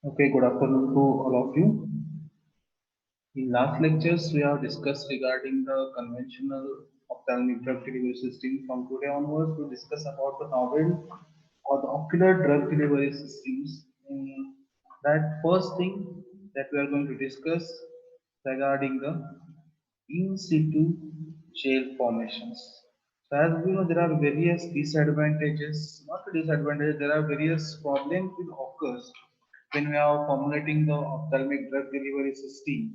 Okay, good afternoon to all of you. In last lectures, we have discussed regarding the conventional ophthalmic drug delivery system. From today onwards, we discuss about the novel or the ocular drug delivery systems. In that first thing that we are going to discuss regarding the in situ gel formations. So as we know, there are various disadvantages, not disadvantages, there are various problems which occurs when we are formulating the ophthalmic drug delivery system,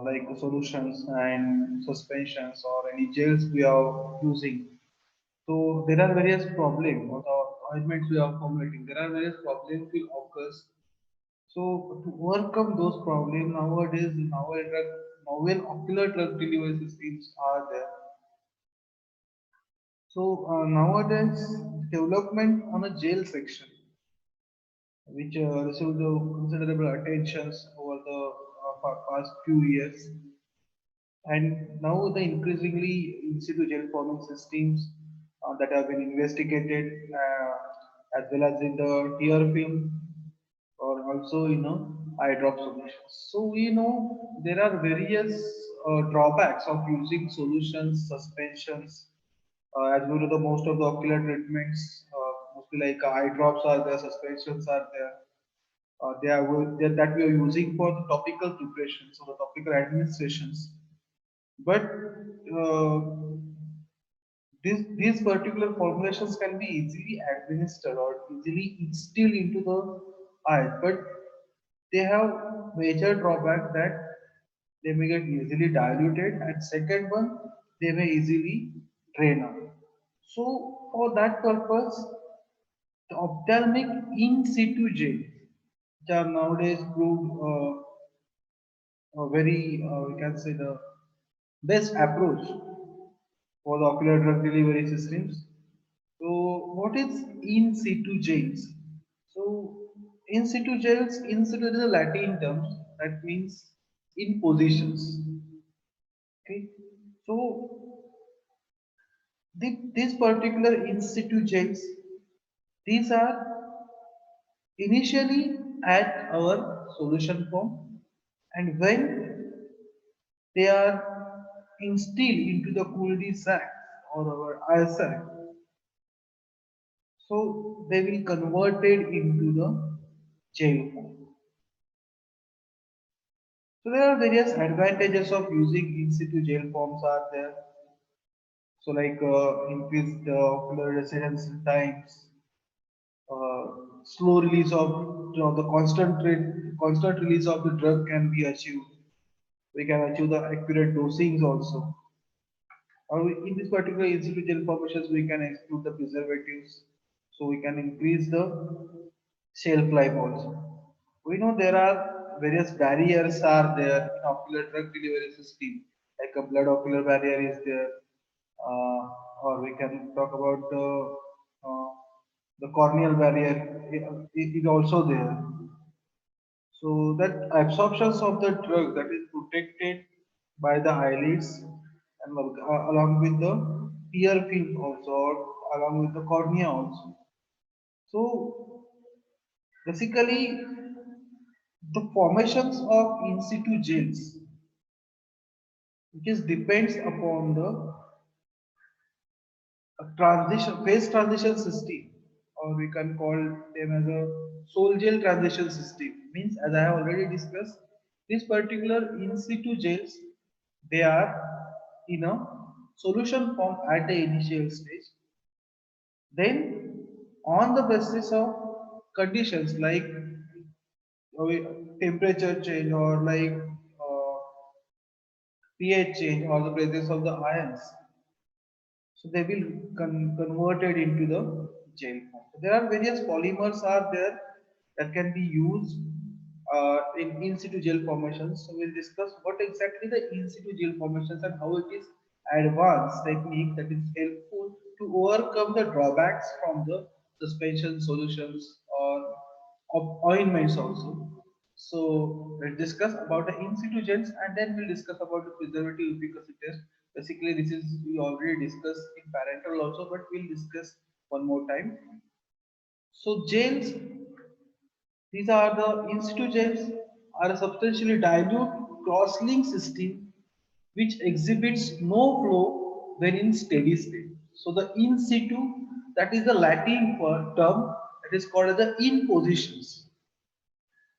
like the solutions and suspensions or any gels we are using. So there are various problems or the ointments we are formulating. There are various problems will occur. So to overcome those problems, nowadays novel ocular drug delivery systems are there. So nowadays development on a gel section, which received the considerable attentions over the past few years. And now the increasingly in situ gel forming systems that have been investigated, as well as in the tear film or also eye drop solutions. So we know there are various drawbacks of using solutions, suspensions. As we know, the most of the ocular treatments, mostly like eye drops are there, suspensions are there. That we are using for the topical preparations or the topical administrations. But uh, these particular formulations can be easily administered or easily instilled into the eye, but they have major drawback that they may get easily diluted, and second one, they may easily drain out. So for that purpose, the ophthalmic in situ gel, which are nowadays proved very, we can say the best approach for the ocular drug delivery systems. So, what is in situ gels? So, in situ is a Latin term that means in positions. Okay, so these particular in situ gels, these are initially at our solution form, and when they are instilled into the Cooley sac or our eye sac, so they will converted into the gel form. So there are various advantages of using in situ gel forms are there. So like increased ocular residence times, uh, slow release of the constant release of the drug can be achieved. We can achieve the accurate dosings also. In this particular in situ gel formations, we can exclude the preservatives, so we can increase the shelf life also. We know there are various barriers are there in ocular drug delivery system, like a blood ocular barrier is there, or we can talk about uh, the corneal barrier is also there. So that absorptions of the drug that is protected by the eyelids and along with the tear film also, or along with the cornea also. So basically, the formations of in situ gels, which is depends upon the transition phase transition system, or we can call them as a sol gel transition system. Means, as I have already discussed, this particular in situ gels, they are in a solution form at the initial stage. Then, on the basis of conditions like temperature change or like pH change or the presence of the ions, so they will converted into the gel form. So there are various polymers are there that can be used in situ gel formations. So we'll discuss what exactly the in situ gel formations and how it is advanced technique that is helpful to overcome the drawbacks from the suspension solutions or ointments also. So we'll discuss about the in situ gels, and then we'll discuss about the preservative efficacy test. Basically, this is we already discussed in parental also, but we'll discuss one more time. So gels, These are the in situ gels are a substantially dilute cross-link system which exhibits no flow when in steady state. So the in situ, that is the Latin term that is called as the in positions.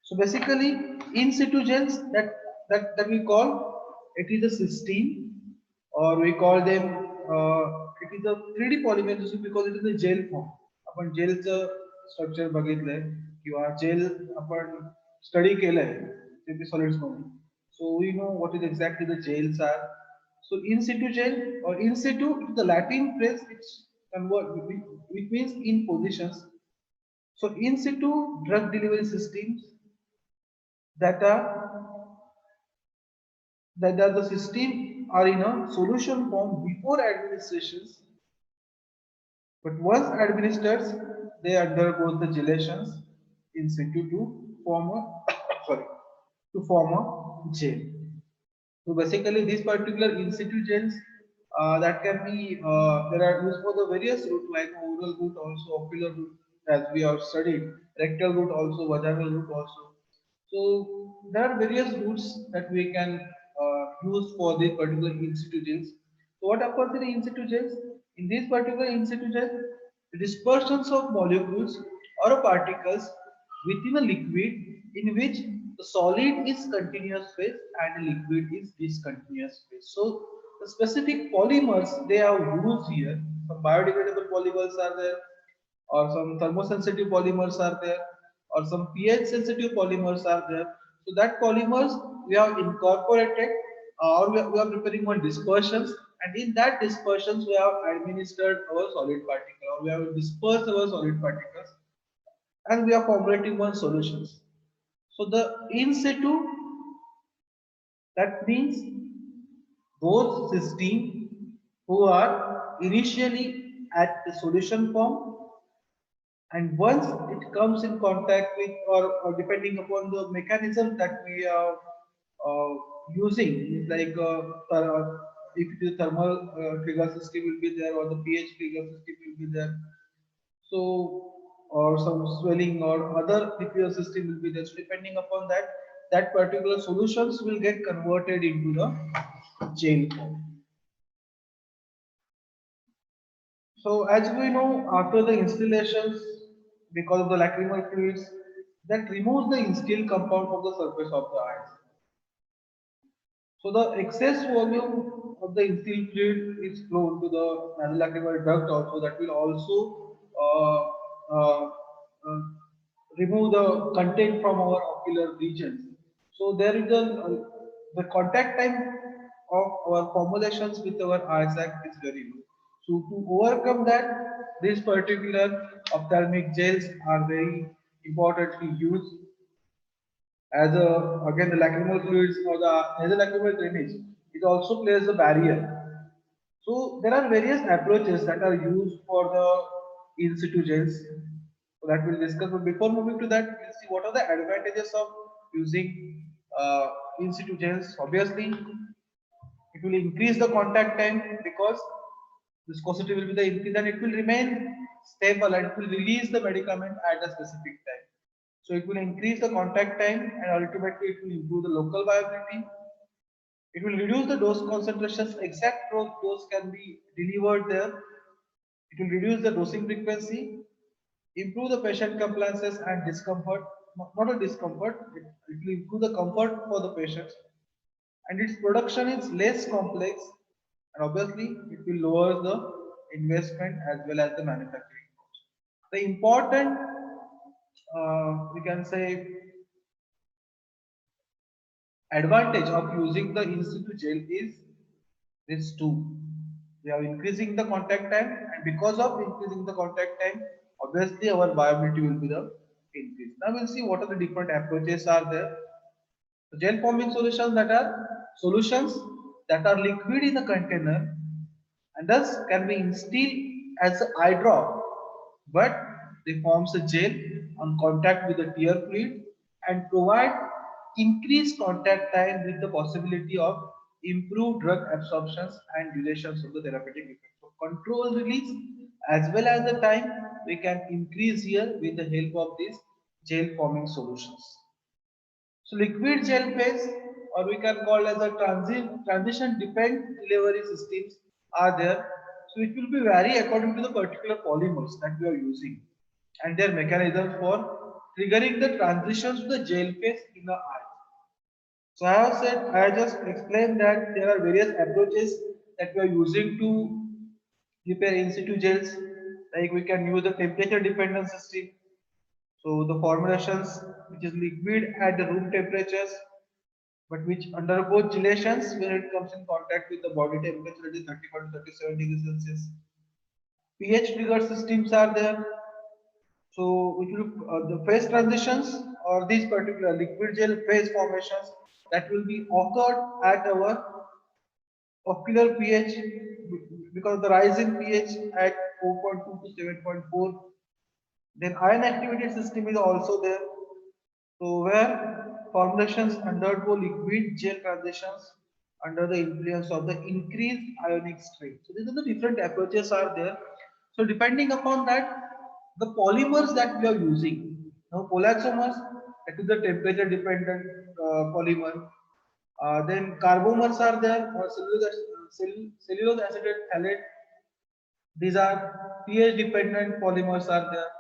So basically, in situ gels that we call it is a cysteine, or we call them it is a 3D polymer because it is a gel form. आपण जेलचं structure बघितलंय किंवा jail आपण study केलंय ते solids म्हणून. So we know what is exactly the gels are. So in situ gel or in situ is the Latin phrase which means in positions. So in situ drug delivery systems that are the system are in a solution form before administrations, but once administered they undergo the gelations in situ to form a sorry to form a gel. So basically these particular in situ gels that can be there are used for the various route like oral route, also ocular route as we have studied, rectal route also, vaginal route also. So there are various routes that we can use for these particular in situ gels. So what happens in the in situ gels? In these particular in situ gels, the dispersions of molecules or particles within a liquid in which the solid is continuous phase and the liquid is discontinuous phase. So the specific polymers they have used here, some biodegradable polymers are there, or some thermosensitive polymers are there, or some pH sensitive polymers are there. So that polymers we have incorporated or we are preparing one dispersions, and in that dispersions we have administered our solid particle or we have dispersed our solid particles, and we are formulating one solutions. So the in situ, that means those systems who are initially at the solution form, and once it comes in contact with or depending upon the mechanism that we are using, like if it is thermal trigger system will be there or the pH trigger system will be there, so or some swelling or other diffuser system will be there. So depending upon that, that particular solutions will get converted into the gel form. So as we know, after the installations, because of the lacrimal fluids, that removes the instilled compound from the surface of the eyes. So the excess volume of the instilled fluid is flown to the nasolacrimal duct also, that will also remove the content from our ocular regions. So there is the contact time of our formulations with our eye sac is very low. So to overcome that, these particular ophthalmic gels are very importantly used as a, again the lacrimal fluids or the nasolacrimal drainage. It also plays a barrier. So there are various approaches that are used for the in situ gels. So that we'll discuss. But before moving to that, we'll see what are the advantages of using in situ gels. Obviously, it will increase the contact time because viscosity will be the increase and it will remain stable and it will release the medicament at a specific time. So it will increase the contact time and ultimately it will improve the local viability. It will reduce the dose concentrations. Exact dose can be delivered there. It will reduce the dosing frequency, improve the patient compliances and discomfort. Not a discomfort, it will improve the comfort for the patients. And its production is less complex, and obviously it will lower the investment as well as the manufacturing cost. The important, we can say, advantage of using the in situ gel is this two. We are increasing the contact time, and because of increasing the contact time, obviously our viability will be the increase. Now we'll see what are the different approaches are there. So gel forming solutions that are liquid in a container and thus can be instilled as an eye drop, but they forms a gel on contact with the tear fluid and provide increased contact time with the possibility of improved drug absorptions and durations of the therapeutic effect. So control release as well as the time we can increase here with the help of this gel forming solutions. So liquid gel phase, or we can call as a transition dependent delivery systems are there. So it will be vary according to the particular polymers that we are using and their mechanism for triggering the transitions to the gel phase in the eye. So I have said, I have just explained that there are various approaches that we are using to prepare in situ gels. Like we can use the temperature dependent system. So the formulations which is liquid at the room temperatures, but which undergo gelations when it comes in contact with the body temperature, that is 31 to 37 degrees Celsius. pH trigger systems are there. So it will the phase transitions or these particular liquid gel phase formations that will be occurred at our ocular pH because the rise in pH at 4.2 to 7.4. Then ion activated system is also there. So where formulations undergo liquid gel transitions under the influence of the increased ionic strength. So these are the different approaches are there. So depending upon that, the polymers that we are using. Now polymers, that is the temperature dependent polymer. Then carbomers are there, or cellulose acetate phthalate. These are pH dependent polymers are there.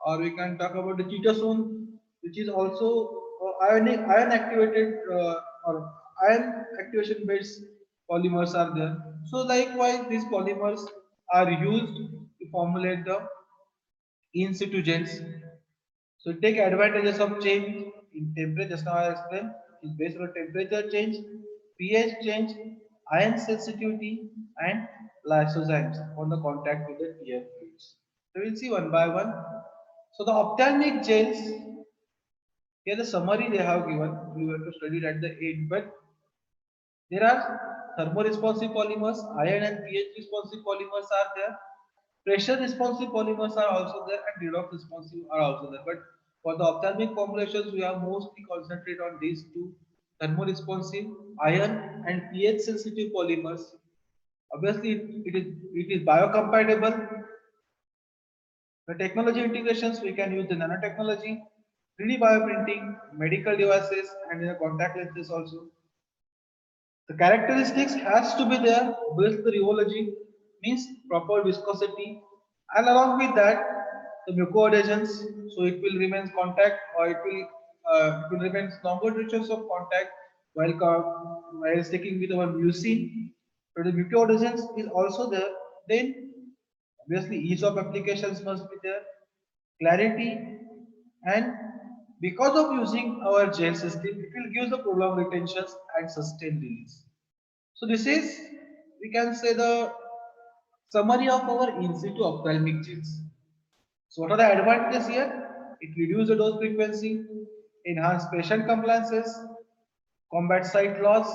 Or we can talk about the ketosone, which is also ion activated or ion activation based polymers are there. So likewise, these polymers are used to formulate the in situ gels. So take advantages of change in temperature. Just now I explained is based on temperature change, pH change, ion sensitivity, and lysozymes on the contact with the tear fluids. So we'll see one by one. So the ophthalmic gels, here the summary they have given. We have to study it at the end, but there are thermoresponsive polymers, ion and pH responsive polymers are there. Pressure responsive polymers are also there and redox responsive are also there. But for the ophthalmic formulations, we have mostly concentrate on these two thermoresponsive, ion and pH sensitive polymers. Obviously, it is biocompatible. The technology integrations we can use the nanotechnology, 3D bioprinting, medical devices, and the contact lenses also. The characteristics has to be there. Based the rheology means proper viscosity, and along with that, the mucoadhesions. So it will remain contact, or it will remain longer durations of contact while sticking with our mucin. So the mucoadhesions is also there. Then obviously ease of applications must be there, clarity, and because of using our gel system, it will give the prolonged retentions and sustained release. So this is, we can say, the summary of our in situ ophthalmic gels. So what are the advantages here? It reduces the dose frequency, enhance patient compliances, combat site loss,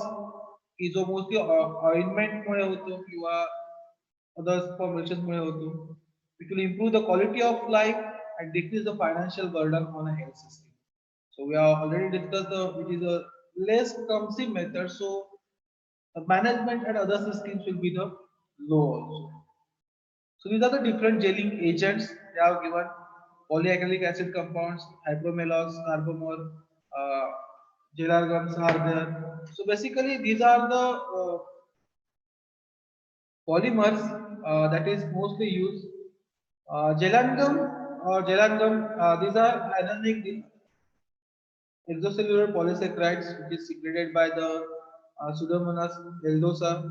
की जो mostly ointment मुळे होतो किंवा other formulation मुळे होतो. It will improve the quality of life and decrease the financial burden on a health system. So we have already discussed which is a less clumsy method. So the management and other systems will be the low also. So these are the different gelling agents they have given: polyacrylic acid compounds, hydromelos, carbomor, uh, gelargums are there. So basically, these are the polymers that is mostly used. Gelangum or gelangum, these are anionic exocellular polysaccharides which is secreted by the Pseudomonas vellosa.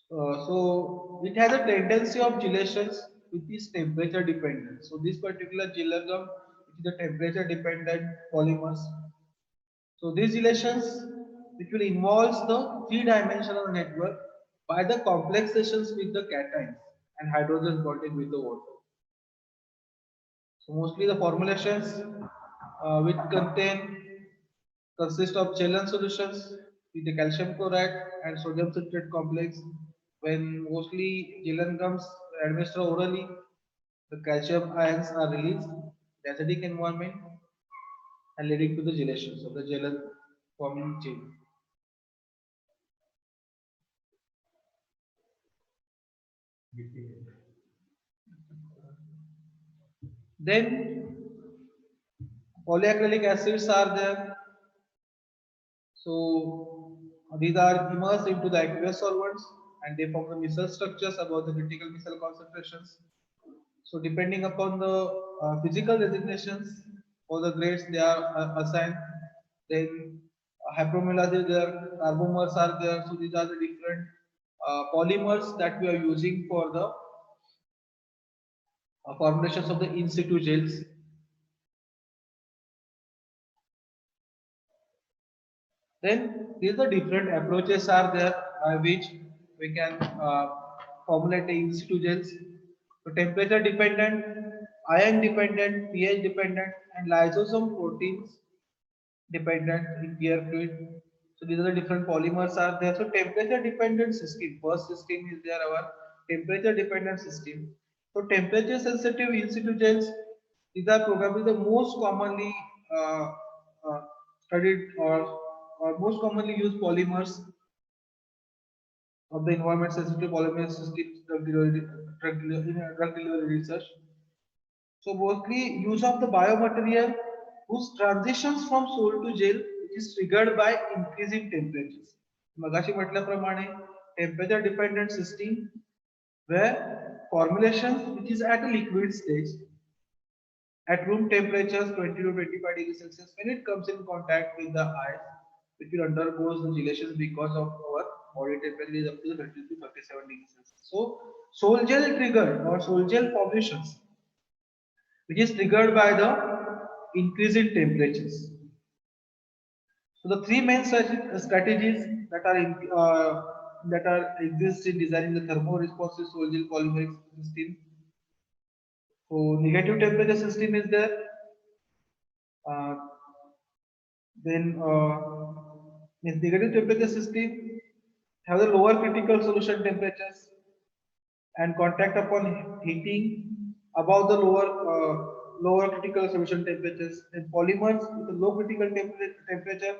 So it has a tendency of gelations which is temperature dependent. So this particular gelagum is the temperature dependent polymers. So these relations which will involve the three-dimensional network by the complexations with the cations and hydrogen bonding with the water. So mostly the formulations which consist of gellan solutions with the calcium chloride and sodium citrate complex. When mostly gellan comes administered orally, the calcium ions are released in the acidic environment and leading to the gelations of the gellan forming chain. Then polyacrylic acids are there. So these are immersed into the aqueous solvents and they form the micelle structures above the critical micelle concentrations. So depending upon the physical designations for the grades they are assigned, then hypromela is there, carbomers are there. So these are the different polymers that we are using for the formulations of the in situ gels. Then these are different approaches are there by which we can formulate the in situ gels. So temperature dependent, ion dependent, pH dependent, and lysosome proteins dependent in clear fluid. So these are the different polymers are there. So temperature dependent system. First system is there our temperature dependent system. So temperature sensitive in situ gels. These are probably the most commonly uh, uh, studied or most commonly used polymers of the environment sensitive polymer systems drug delivery research. So mostly use of the biomaterial whose transitions from sol to gel is triggered by increasing temperatures. मगाशी म्हटल्याप्रमाणे temperature dependent system where formulation which is at a liquid stage at room temperatures 20 to 25 degrees Celsius when it comes in contact with the ice it will undergo the gelation because of our body temperature is up to 30 to 37 degrees Celsius. So sol gel triggered or sol gel formations which is triggered by the increase in temperatures. So the three main strategies that are exist in designing the thermo-responsive solid polymeric system. So negative temperature system is there. Uh, then means negative temperature system have the lower critical solution temperatures and contact upon heating above the lower critical solution temperatures. And polymers with a low critical temperature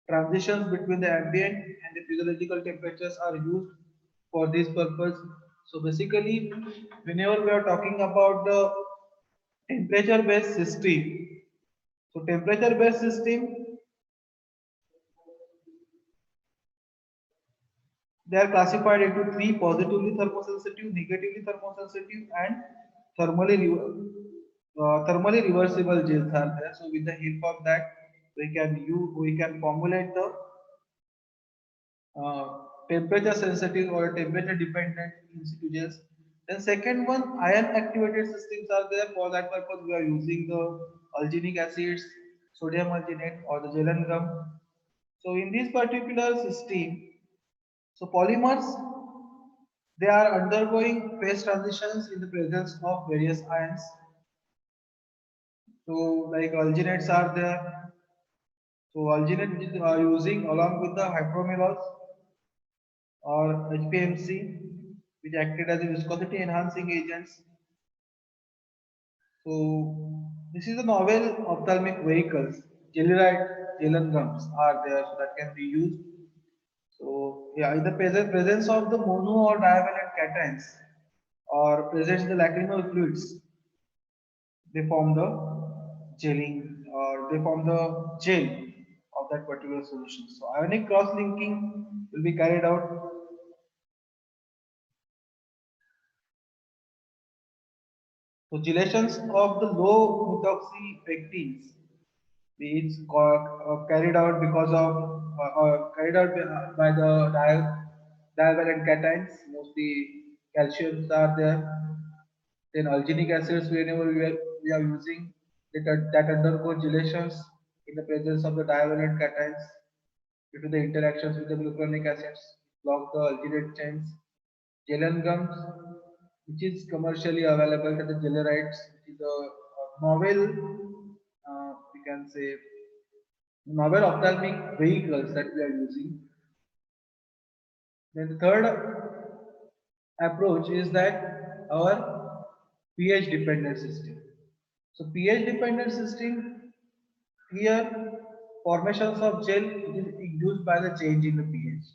transitions between the ambient and the physiological temperatures are used for this purpose. So basically, whenever we are talking about the temperature based system, so temperature based system they are classified into three: positively thermosensitive, negatively thermosensitive, and thermally thermally reversible gels are there. So with the help of that, we can formulate the uh, temperature sensitive or temperature dependent in situ gels. Then second one, ion activated systems are there. For that purpose, we are using the alginic acids, sodium alginate, or the gelen gum. So in this particular system, so polymers they are undergoing phase transitions in the presence of various ions. So like alginates are there. So alginate which is using along with the hypromalols or HPMC, which acted as a viscosity enhancing agents. So this is a novel ophthalmic vehicles. Gellerite gelen gums are there, so that can be used. So yeah, in the presence of the mono or divalent cations or presence in the lacrimal fluids, they form the gelling or they form the gel of that particular solution. So ionic cross linking will be carried out. So gelations of the low methoxypectins is carried out because of carried out by the divalent cations. Mostly calciums are there. Then alginic acids, whenever we are using that undergo gelations in the presence of the divalent cations due to the interactions with the glucuronic acids, block the alginate chains. Gelen gums, which is commercially available to the Gellerites, which is a novel, we can say, novel ophthalmic vehicles that we are using. Then the third approach is that our pH dependent system. So pH dependent system here formations of gel is induced by the change in the pH.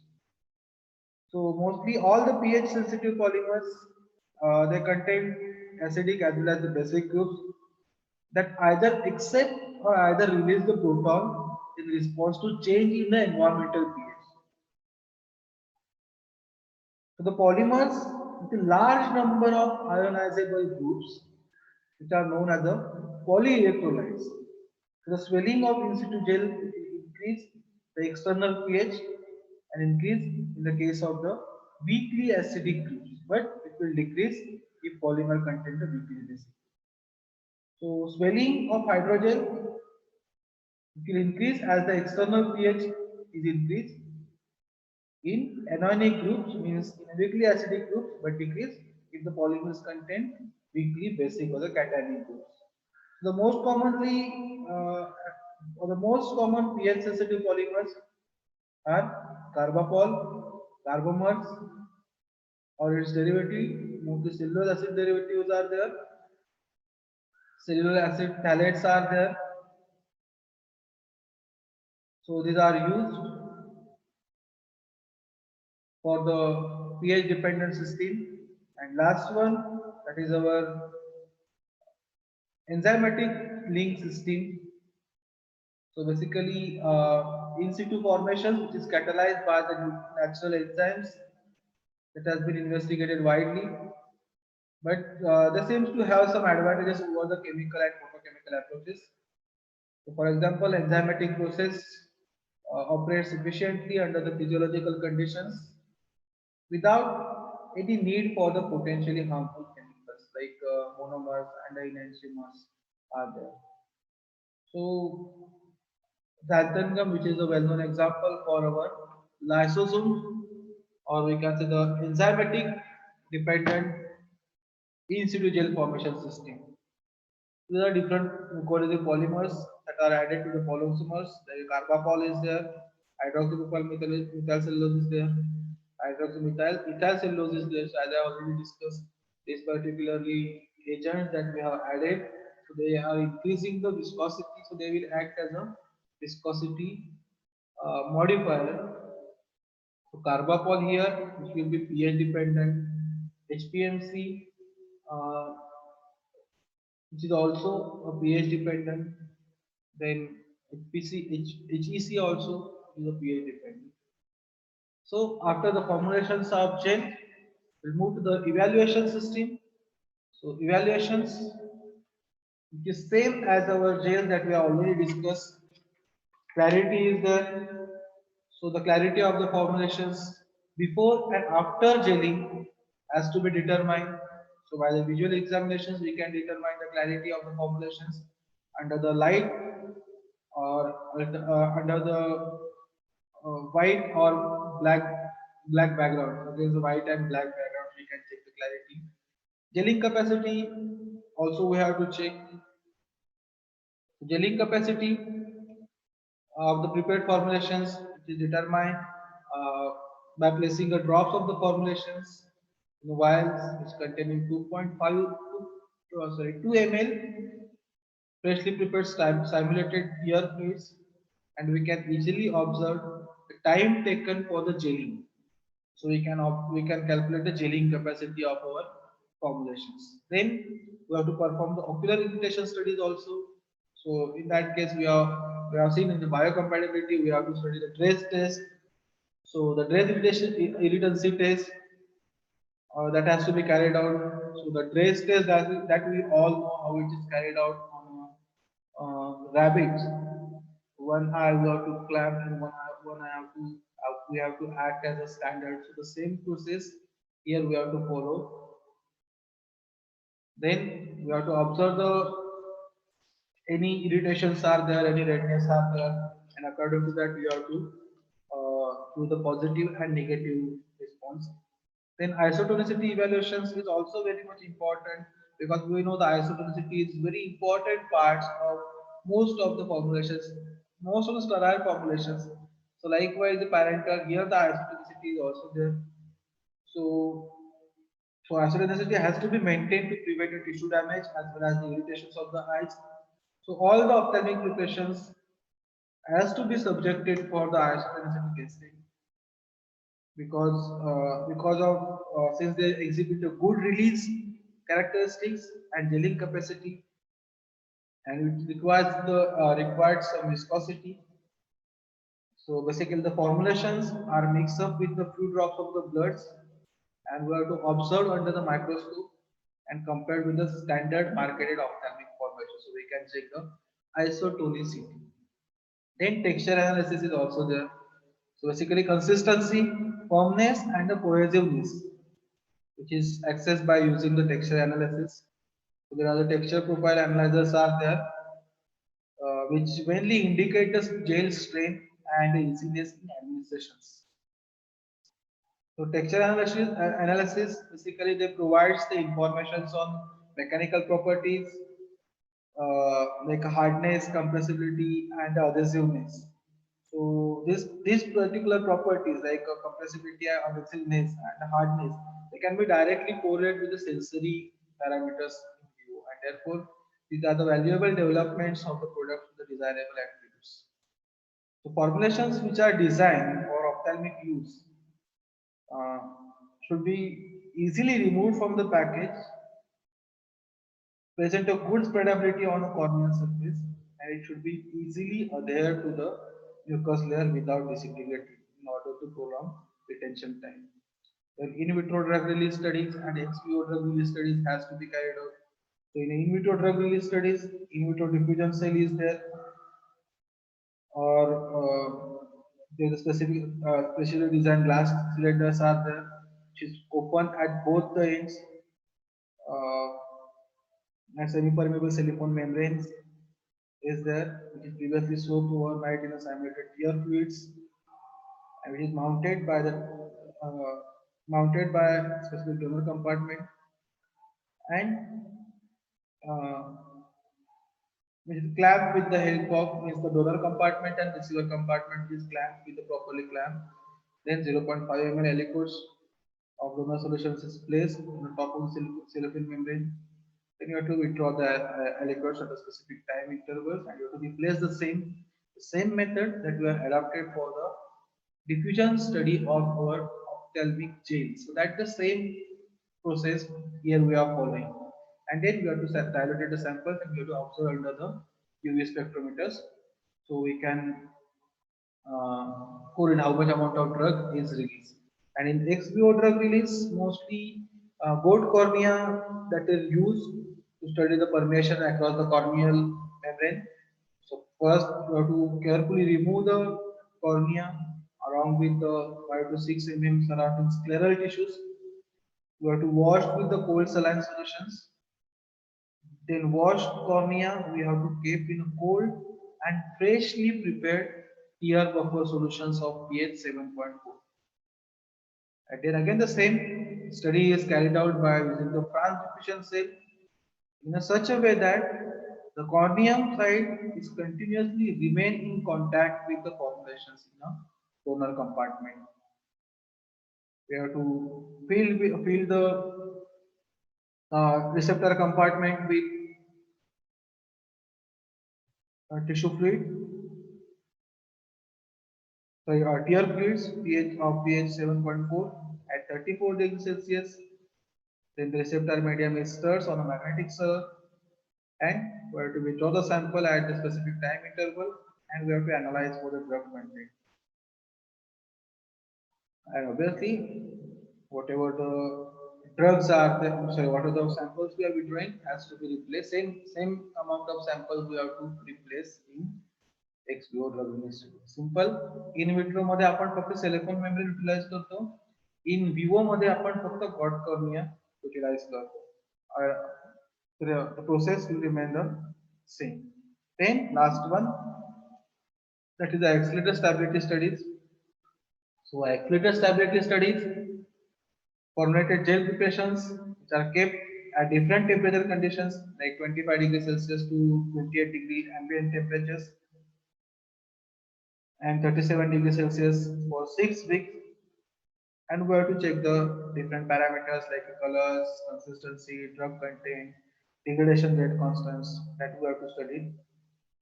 So mostly all the pH sensitive polymers they contain acidic as well as the basic groups. that either accept or either release the proton in response to change in the environmental pH. So the polymers with a large number of ionizable groups, which are known as the polyelectrolytes. So the swelling of in situ gel will increase the external pH and increase in the case of the weakly acidic groups, but it will decrease if polymer contain the weakly basic. So swelling of hydrogel will increase as the external pH is increased. In anionic groups means in weakly acidic groups, but decrease if the polymers contain weakly basic or the cationic groups. The most commonly or the most common pH sensitive polymers are carbapol, carbomers, or its derivative, mostly cellulose acid derivatives are there, cellular acid phthalates are there. So these are used for the pH dependent system. And last one, that is our enzymatic link system. So basically, in situ formation, which is catalyzed by the natural enzymes, that has been investigated widely, but there seems to have some advantages over the chemical and photochemical approaches. So for example, enzymatic process operates efficiently under the physiological conditions without any need for the potentially harmful chemicals like monomers and enantiomers are there. So xanthangum, which is a well-known example for our lysosome, or we can say the enzymatic dependent in situ gel formation system. These are different mucolytic polymers that are added to the polymers. The carbapol is there, hydroxypropyl methyl cellulose is there, hydroxymethyl ethyl cellulose is there. So as I already discussed, this particularly agents that we have added, so they are increasing the viscosity. So they will act as a viscosity modifier. So carbapol here, which will be pH dependent, HPMC. Uh, which is also a pH dependent. Then HEC also is a pH dependent. So after the formulations of gel, we'll move to the evaluation system. So evaluations, which is same as our gel that we have already discussed. Clarity is there. So the clarity of the formulations before and after gelling has to be determined. So by the visual examinations, we can determine the clarity of the formulations under the light or under the white or black background. So there is a white and black background. We can check the clarity. Gelling capacity also we have to check. Gelling capacity of the prepared formulations, which is determined uh, by placing the drops of the formulations in the vials which containing 2.5 2 ml freshly prepared simulated air fluids, and we can easily observe the time taken for the gelling. So we can calculate the gelling capacity of our formulations. Then we have to perform the ocular irritation studies also. So in that case, we have seen in the biocompatibility we have to study the trace test. So the trace irritancy test that has to be carried out. So the trace test that we all know how it is carried out on rabbits. One eye we have to clamp and one eye have to we have to act as a standard. So the same process here we have to follow. Then we have to observe the any irritations are there, any redness are there, and according to that we have to do the positive and negative response. Then isotonicity evaluations is also very much important because we know the isotonicity is very important parts of most of the formulations, most of the sterile formulations. So likewise the parental here the isotonicity is also there. So isotonicity has to be maintained to prevent the tissue damage as well as the irritations of the eyes. So all the ophthalmic preparations has to be subjected for the isotonicity testing because of since they exhibit a good release characteristics and gelling capacity, and it requires the required some viscosity. So basically, the formulations are mixed up with the few drops of the bloods, and we have to observe under the microscope and compared with the standard marketed ophthalmic formulation. So we can check the isotonicity. Then texture analysis is also there. So basically, consistency, firmness, and the cohesiveness, which is accessed by using the texture analysis. So there are the texture profile analyzers are there, which mainly indicate the gel strength and easiness in administrations. So texture analysis basically they provides the informations on mechanical properties like hardness, compressibility, and adhesiveness. So these particular properties like compressibility, adhesiveness, and hardness they can be directly correlated with the sensory parameters in view, and therefore these are the valuable developments of the product with the desirable attributes. So formulations which are designed for ophthalmic use uh, should be easily removed from the package, present a good spreadability on a corneal surface, and it should be easily adhere to the mucous layer without disintegrating in order to prolong retention time. Then in vitro drug release studies and ex vivo drug release studies has to be carried out. So in vitro drug release studies, in vitro diffusion cell is there, or there's a specific specially designed glass cylinders are there, which is open at both the ends, uh, and semi-permeable silicone membranes is there, which is previously soaked overnight in a simulated tear fluids, and which is uh, mounted by a specific donor compartment, and uh, which is clamped with the help of means the donor compartment and receiver compartment is clamped with the properly clamped. Then 0.5 ml aliquots of donor solutions is placed on the top of the cellophane membrane. Then you have to withdraw the aliquots at a specific time intervals, and you have to replace the same method that we have adapted for the diffusion study of our ophthalmic gel. So that's the same process here we are following. And then we have to dilute the samples and we have to observe under the UV spectrometers. So we can correlate how much amount of drug is released. And in ex vivo drug release, mostly goat cornea that is used to study the permeation across the corneal membrane. So first, you have to carefully remove the cornea along with the 5 to 6 surrounding scleral tissues. You have to wash with the cold saline solutions. Then washed cornea we have to keep in a cold and freshly prepared tear buffer solutions of pH 7.4. And then again the same study is carried out by using the France diffusion cell in a such a way that the corneum side is continuously remain in contact with the formulations in a donor compartment. We have to fill the receptor compartment with tissue fluid, sorry, tear fluids pH 7.4 at 34 degrees Celsius. Then the receptor medium is stirred on a magnetic stir, and we have to withdraw the sample at the specific time interval, and we have to analyze for the drug content. And obviously, whatever the drugs are, sorry, whatever the samples we are withdrawing has to be replaced. Same amount of samples we have to replace in ex vivo drug release. Simple in vitro मध्ये आपण फक्त silicon membrane utilise करतो, in vivo मध्ये आपण फक्त God cornea utilise करतो. The process will remain the same. Then last one, that is the accelerator stability studies. So accelerator stability studies, formulated gel preparations which are kept at different temperature conditions like 25 degrees Celsius to 28-degree ambient temperatures and 37 degrees Celsius for 6 weeks. And we have to check the different parameters like colors, consistency, drug content, degradation rate constants that we have to study,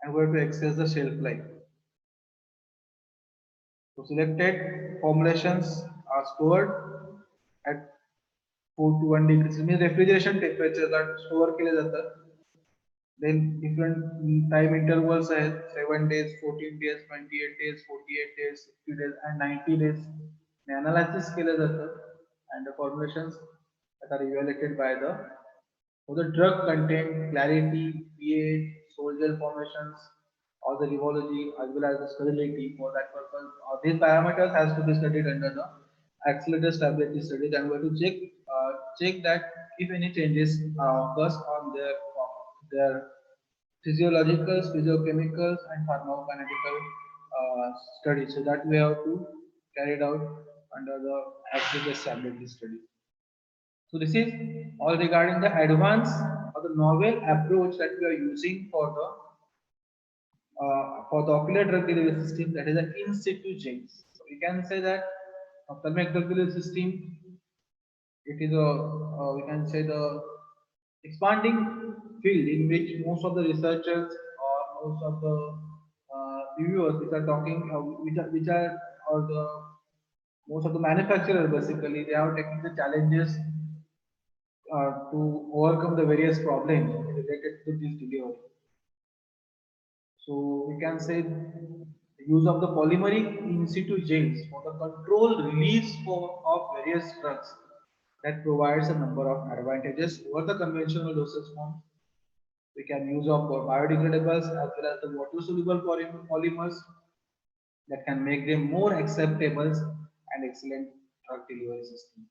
and we have to access the shelf life. So selected formulations are stored at 4 to 1 degree. Means refrigeration temperatures are store केले जातात. Then different time intervals are 7 days, 14 days, 28 days, 48 days, 60 days, and 90 days. Hey analysis केलं जातं and the formulations that are evaluated by the for the drug content, clarity, pH, soil gel formations, or the rheology as well as the sterility. For that purpose, these parameters has to be studied under the accelerated stability studies, and we have to check that if any changes occurs on their physiological, physiochemicals, and pharmacokinetical studies. So that we have to carry it out under the accelerated stability study. So this is all regarding the advance or the novel approach that we are using for the ocular drug delivery system, that is an in situ genes. So we can say that ophthalmic drug delivery system, it is a we can say the expanding field in which most of the researchers or most of the reviewers which are talking which are or the most of the manufacturers basically they are taking the challenges to overcome the various problems related to this delivery. So we can say the use of the polymeric in situ gels for the controlled release of various drugs that provides a number of advantages over the conventional dosage form. We can use of biodegradables as well as the water soluble polymers that can make them more acceptable and excellent drug delivery system.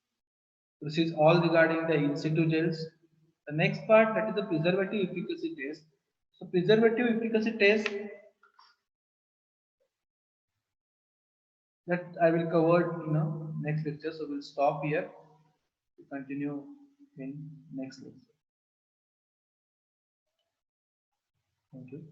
This is all regarding the in situ gels. The next part, that is the preservative efficacy test. So preservative efficacy test that I will cover in a next lecture. So we'll stop here to continue in next lecture. Thank you.